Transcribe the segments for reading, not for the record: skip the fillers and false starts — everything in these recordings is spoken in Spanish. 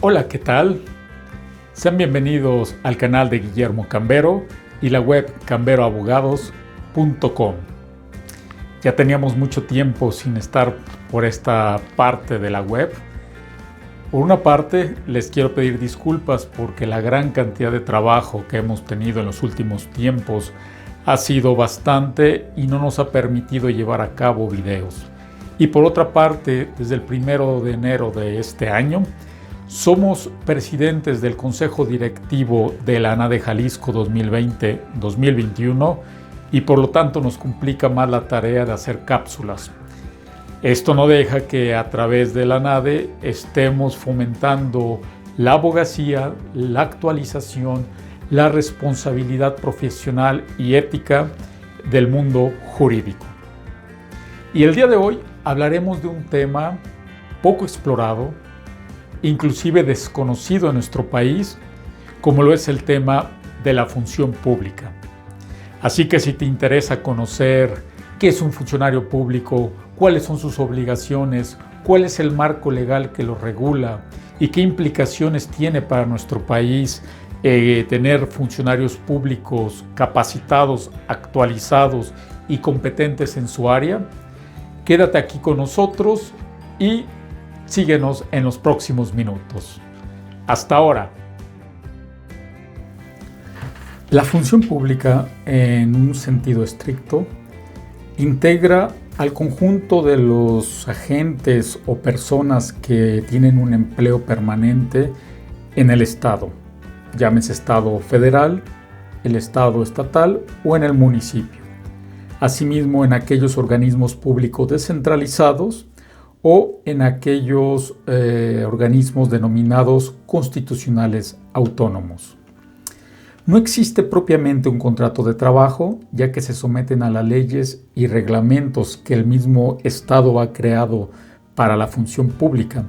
Hola, ¿qué tal? Sean bienvenidos al canal de Guillermo Cambero y la web camberoabogados.com. Ya teníamos mucho tiempo sin estar por esta parte de la web. Por una parte, les quiero pedir disculpas porque la gran cantidad de trabajo que hemos tenido en los últimos tiempos ha sido bastante y no nos ha permitido llevar a cabo videos. Y por otra parte, desde el 1 de enero de este año, somos presidentes del Consejo Directivo de la ANADE Jalisco 2020-2021 y por lo tanto nos complica más la tarea de hacer cápsulas. Esto no deja que a través de la ANADE estemos fomentando la abogacía, la actualización, la responsabilidad profesional y ética del mundo jurídico. Y el día de hoy hablaremos de un tema poco explorado, inclusive desconocido en nuestro país, como lo es el tema de la función pública. Así que si te interesa conocer qué es un funcionario público, cuáles son sus obligaciones, cuál es el marco legal que lo regula y qué implicaciones tiene para nuestro país tener funcionarios públicos capacitados, actualizados y competentes en su área, quédate aquí con nosotros y síguenos en los próximos minutos. Hasta ahora. La función pública, en un sentido estricto, integra al conjunto de los agentes o personas que tienen un empleo permanente en el Estado, llámese Estado federal, el Estado estatal o en el municipio. Asimismo, en aquellos organismos públicos descentralizados o en aquellos organismos denominados constitucionales autónomos. No existe propiamente un contrato de trabajo, ya que se someten a las leyes y reglamentos que el mismo Estado ha creado para la función pública.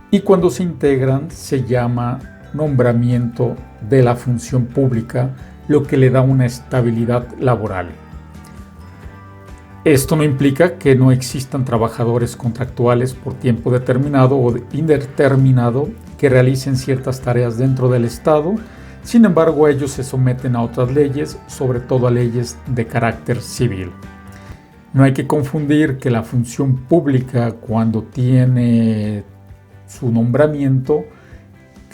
Y cuando se integran, se llama nombramiento de la función pública, lo que le da una estabilidad laboral. Esto no implica que no existan trabajadores contractuales por tiempo determinado o indeterminado que realicen ciertas tareas dentro del Estado. Sin embargo, ellos se someten a otras leyes, sobre todo a leyes de carácter civil. No hay que confundir que la función pública, cuando tiene su nombramiento,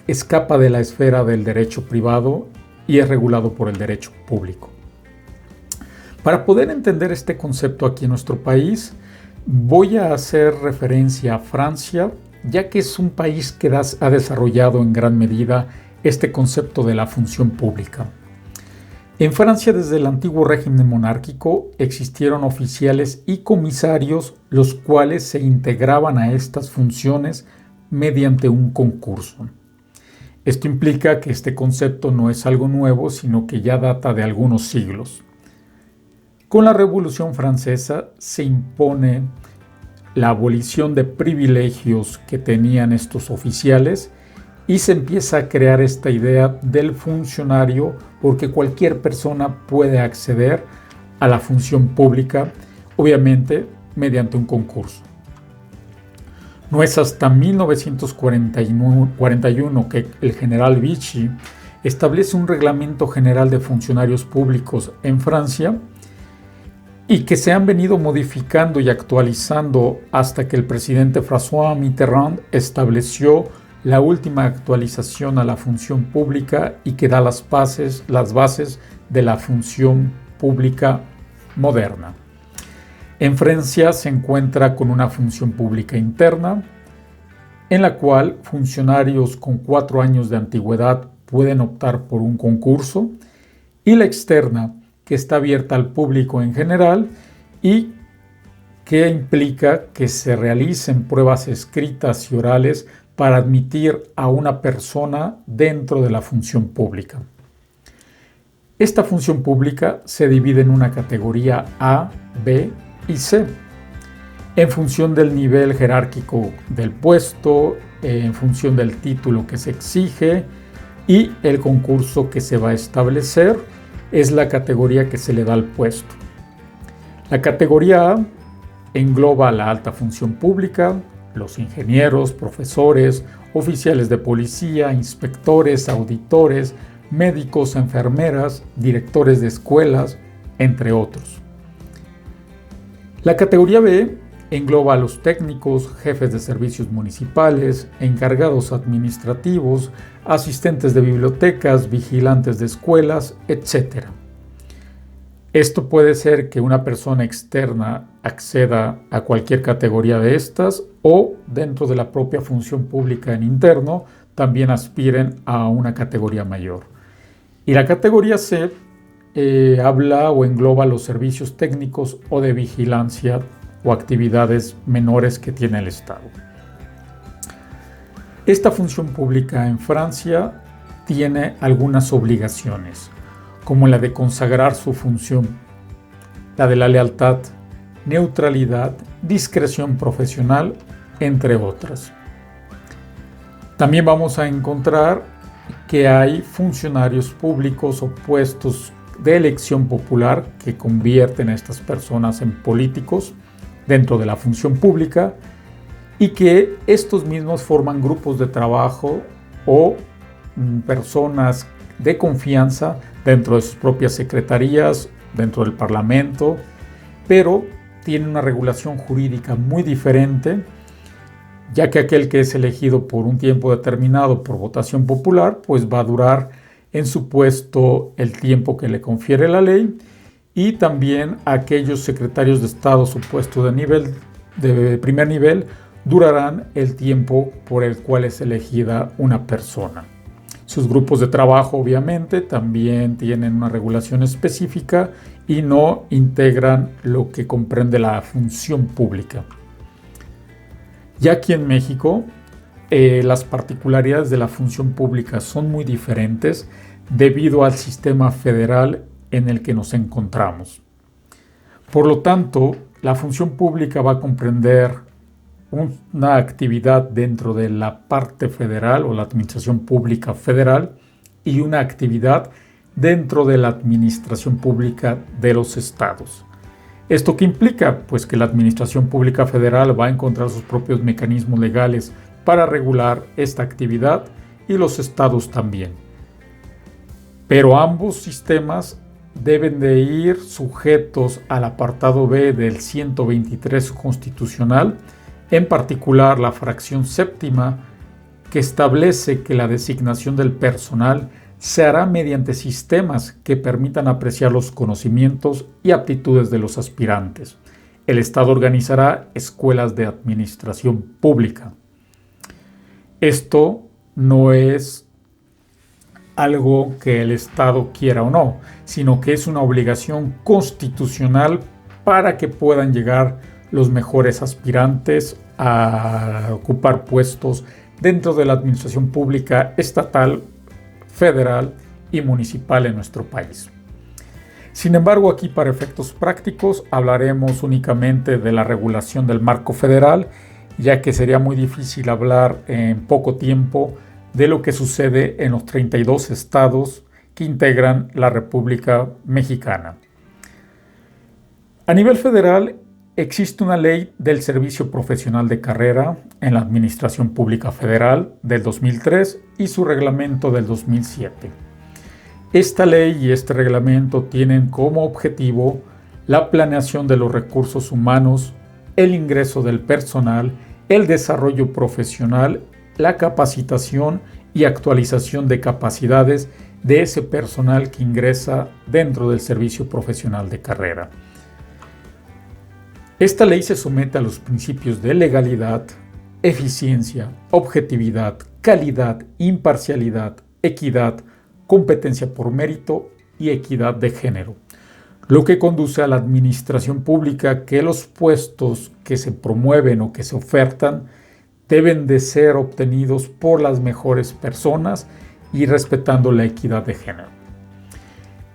escapa de la esfera del derecho privado y es regulado por el derecho público. Para poder entender este concepto aquí en nuestro país, voy a hacer referencia a Francia, ya que es un país que ha desarrollado en gran medida este concepto de la función pública. En Francia, desde el antiguo régimen monárquico, existieron oficiales y comisarios, los cuales se integraban a estas funciones mediante un concurso. Esto implica que este concepto no es algo nuevo, sino que ya data de algunos siglos. Con la Revolución Francesa se impone la abolición de privilegios que tenían estos oficiales y se empieza a crear esta idea del funcionario, porque cualquier persona puede acceder a la función pública, obviamente mediante un concurso. No es hasta 1941 que el general Vichy establece un reglamento general de funcionarios públicos en Francia, y que se han venido modificando y actualizando hasta que el presidente François Mitterrand estableció la última actualización a la función pública y que da las bases de la función pública moderna. En Francia se encuentra con una función pública interna, en la cual funcionarios con 4 años de antigüedad pueden optar por un concurso, y la externa, que está abierta al público en general y que implica que se realicen pruebas escritas y orales para admitir a una persona dentro de la función pública. Esta función pública se divide en una categoría A, B y C, en función del nivel jerárquico del puesto, en función del título que se exige y el concurso que se va a establecer. Es la categoría que se le da al puesto. La categoría A engloba la alta función pública, los ingenieros, profesores, oficiales de policía, inspectores, auditores, médicos, enfermeras, directores de escuelas, entre otros. La categoría B engloba a los técnicos, jefes de servicios municipales, encargados administrativos, asistentes de bibliotecas, vigilantes de escuelas, etc. Esto puede ser que una persona externa acceda a cualquier categoría de estas o dentro de la propia función pública en interno también aspiren a una categoría mayor. Y la categoría C habla o engloba los servicios técnicos o de vigilancia o actividades menores que tiene el Estado. Esta función pública en Francia tiene algunas obligaciones, como la de consagrar su función, la de la lealtad, neutralidad, discreción profesional, entre otras. También vamos a encontrar que hay funcionarios públicos o puestos de elección popular que convierten a estas personas en políticos dentro de la función pública y que estos mismos forman grupos de trabajo o personas de confianza dentro de sus propias secretarías, dentro del Parlamento, pero tienen una regulación jurídica muy diferente, ya que aquel que es elegido por un tiempo determinado por votación popular, pues va a durar en su puesto el tiempo que le confiere la ley, y también aquellos secretarios de Estado su puesto de primer nivel durarán el tiempo por el cual es elegida una persona. Sus grupos de trabajo obviamente también tienen una regulación específica y no integran lo que comprende la función pública. Ya aquí en México, las particularidades de la función pública son muy diferentes debido al sistema federal en el que nos encontramos. Por lo tanto, la función pública va a comprender una actividad dentro de la parte federal o la administración pública federal y una actividad dentro de la administración pública de los estados. ¿Esto qué implica? Pues que la administración pública federal va a encontrar sus propios mecanismos legales para regular esta actividad y los estados también. Pero ambos sistemas deben de ir sujetos al apartado B del 123 constitucional, en particular la fracción séptima, que establece que la designación del personal se hará mediante sistemas que permitan apreciar los conocimientos y aptitudes de los aspirantes. El Estado organizará escuelas de administración pública. Esto no es algo que el Estado quiera o no, sino que es una obligación constitucional para que puedan llegar los mejores aspirantes a ocupar puestos dentro de la administración pública estatal, federal y municipal en nuestro país. Sin embargo, aquí para efectos prácticos hablaremos únicamente de la regulación del marco federal, ya que sería muy difícil hablar en poco tiempo de lo que sucede en los 32 estados que integran la República Mexicana. A nivel federal, existe una ley del Servicio Profesional de Carrera en la Administración Pública Federal del 2003 y su reglamento del 2007. Esta ley y este reglamento tienen como objetivo la planeación de los recursos humanos, el ingreso del personal, el desarrollo profesional, la capacitación y actualización de capacidades de ese personal que ingresa dentro del Servicio Profesional de Carrera. Esta ley se somete a los principios de legalidad, eficiencia, objetividad, calidad, imparcialidad, equidad, competencia por mérito y equidad de género, lo que conduce a la administración pública que los puestos que se promueven o que se ofertan deben de ser obtenidos por las mejores personas y respetando la equidad de género.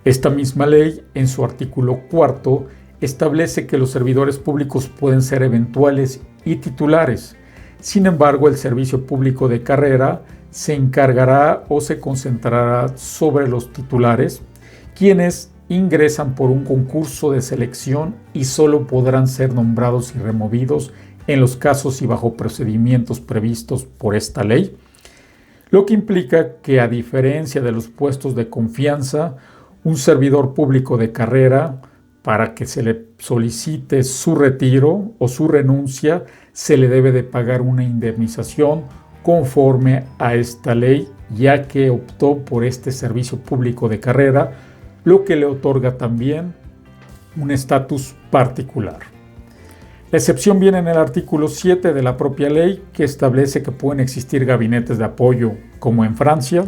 Esta misma ley, en su artículo 4, establece que los servidores públicos pueden ser eventuales y titulares. Sin embargo, el servicio público de carrera se encargará o se concentrará sobre los titulares, quienes ingresan por un concurso de selección y solo podrán ser nombrados y removidos en los casos y bajo procedimientos previstos por esta ley, lo que implica que, a diferencia de los puestos de confianza, un servidor público de carrera, para que se le solicite su retiro o su renuncia, se le debe de pagar una indemnización conforme a esta ley, ya que optó por este servicio público de carrera, lo que le otorga también un estatus particular. La excepción viene en el artículo 7 de la propia ley, que establece que pueden existir gabinetes de apoyo, como en Francia,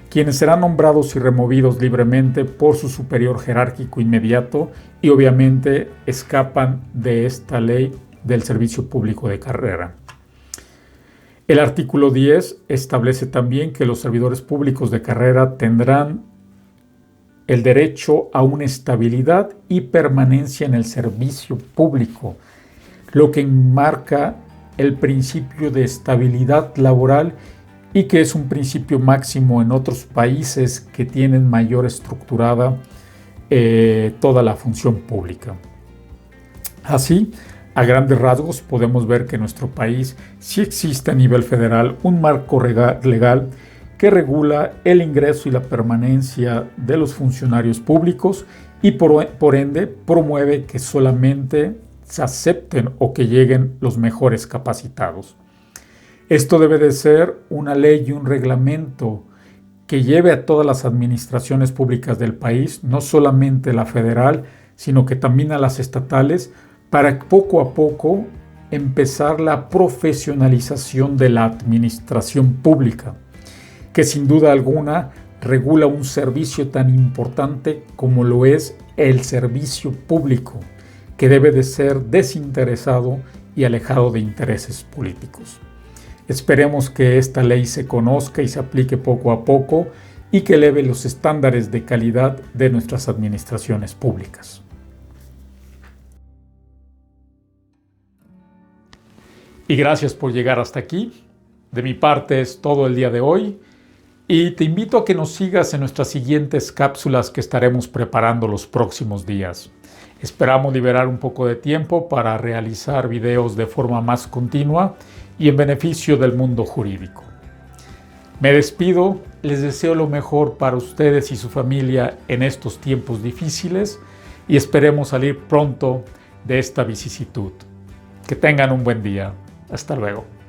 quienes serán nombrados y removidos libremente por su superior jerárquico inmediato y obviamente escapan de esta ley del servicio público de carrera. El artículo 10 establece también que los servidores públicos de carrera tendrán el derecho a una estabilidad y permanencia en el servicio público, lo que enmarca el principio de estabilidad laboral y que es un principio máximo en otros países que tienen mayor estructurada toda la función pública. Así, a grandes rasgos podemos ver que en nuestro país sí existe a nivel federal un marco legal que regula el ingreso y la permanencia de los funcionarios públicos y por ende promueve que solamente se acepten o que lleguen los mejores capacitados. Esto debe de ser una ley y un reglamento que lleve a todas las administraciones públicas del país, no solamente la federal, sino que también a las estatales, para poco a poco empezar la profesionalización de la administración pública, que sin duda alguna regula un servicio tan importante como lo es el servicio público, que debe de ser desinteresado y alejado de intereses políticos. Esperemos que esta ley se conozca y se aplique poco a poco y que eleve los estándares de calidad de nuestras administraciones públicas. Y gracias por llegar hasta aquí. De mi parte es todo el día de hoy y te invito a que nos sigas en nuestras siguientes cápsulas que estaremos preparando los próximos días. Esperamos liberar un poco de tiempo para realizar videos de forma más continua y en beneficio del mundo jurídico. Me despido, les deseo lo mejor para ustedes y su familia en estos tiempos difíciles y esperemos salir pronto de esta vicisitud. Que tengan un buen día. Hasta luego.